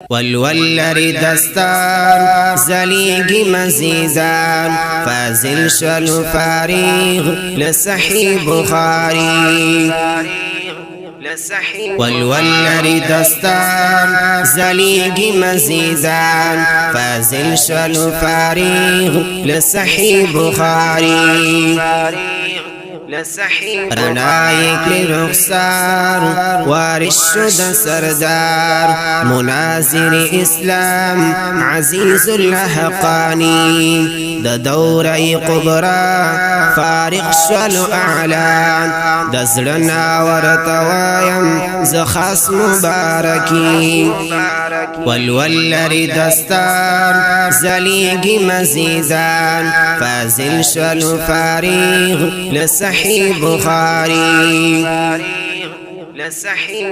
والولر دستار زلیگی مزیزان فازل شلو فارغ لصحیح بخاری والولر دستار زلیگی مزیزان فازل شلو فارغ لصحیح بخاری رنائی کلی رخصار وارش شد سردار مناظر اسلام عزیز الحقانی د دوره قبرا فارغ شلو اعلان دزلنا ورتوایم زخاص مبارکی والولر دستار زلیگی مزیزان فازل شلو فارغ لصحیح بخاری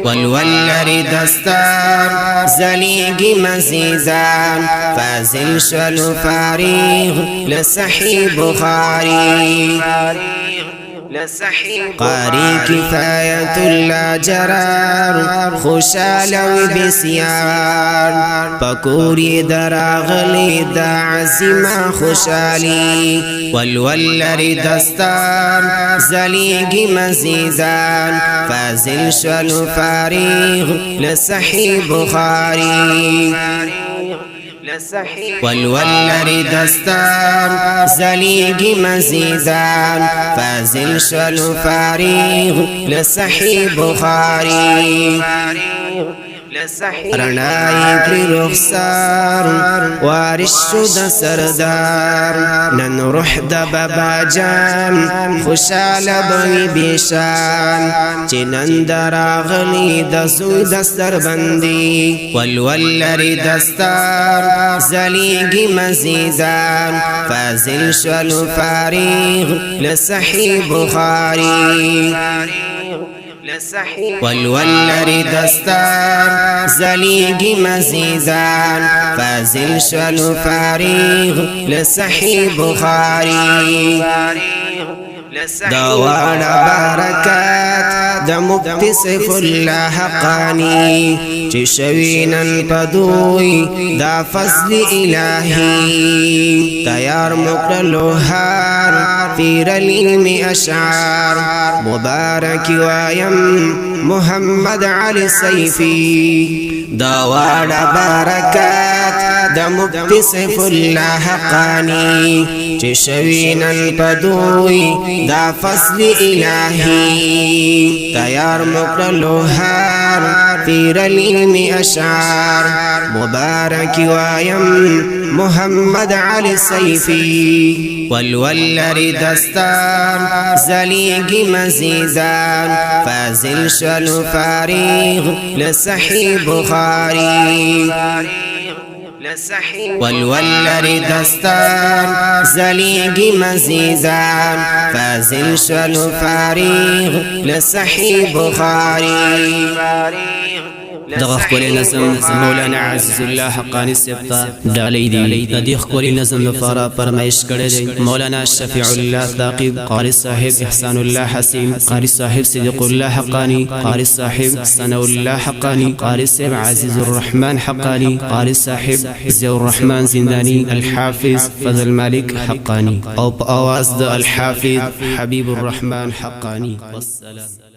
والولر دستار زلیگی مزیزان فازل شلو فارغ لصحیح بخاری قاری کفایت اللہ جرار خوشالوی بسیار پکوری دراغلی دا عزیمہ خوشالی والولر دستار زلیگی مزیزان فازل شلو فارغ لصحیح بخاری والولر دستار زلیگی مزیزان فازل شلو فارغ لصحیح بخاری رنائی کلی رخصار وارش شد سردار نن روح د بابا جان خوشال بوی بیشان چی نن دراغلی دسو دستر بندی والولر دستار زلیگی مزیزان فازل شلو فارغ لصحیح بخاری والولر دستار زلیگی مزیزان فازل شلو فارغ لصحیح بخاری دوانا برکات دا مفتی سیف اللہ حقانی چی شوینن پدوی دا فضل الہی تیار مقرلو ہار فیر العلم اشعار مبارک وایم محمد علی سیفی دوانا برکات دا مفتی سیف اللہ حقانی چی شوینن پدوی دا فضل الہی تیار مقرلو ہار فیر العلم اشعار مبارک وایم محمد علی سیفی والولر دستار زلیگی مزیزان فازل شلو فارغ لصحیح بخاری والولر دستار زلیگی مزیزان فازل شلو فارغ لصحیح بخاری دغه خپل نظم مولانا عزیز الله حقانی سبتا ډالۍ دی د دې خپل نظم لپاره فرمایش کړی دی مولانا شفیع الله ثاقب قاری صاحب احسان الله حسین قاری صاحب صدیق الله حقانی قاری صاحب ثنا الله حقانی قاری صاحب عزیز الرحمن حقانی قاری صاحب ضیاء الرحمن زندانی الحافظ فضل مالک حقانی او په اواز د الحافظ حبیب الرحمن حقانی والسلام.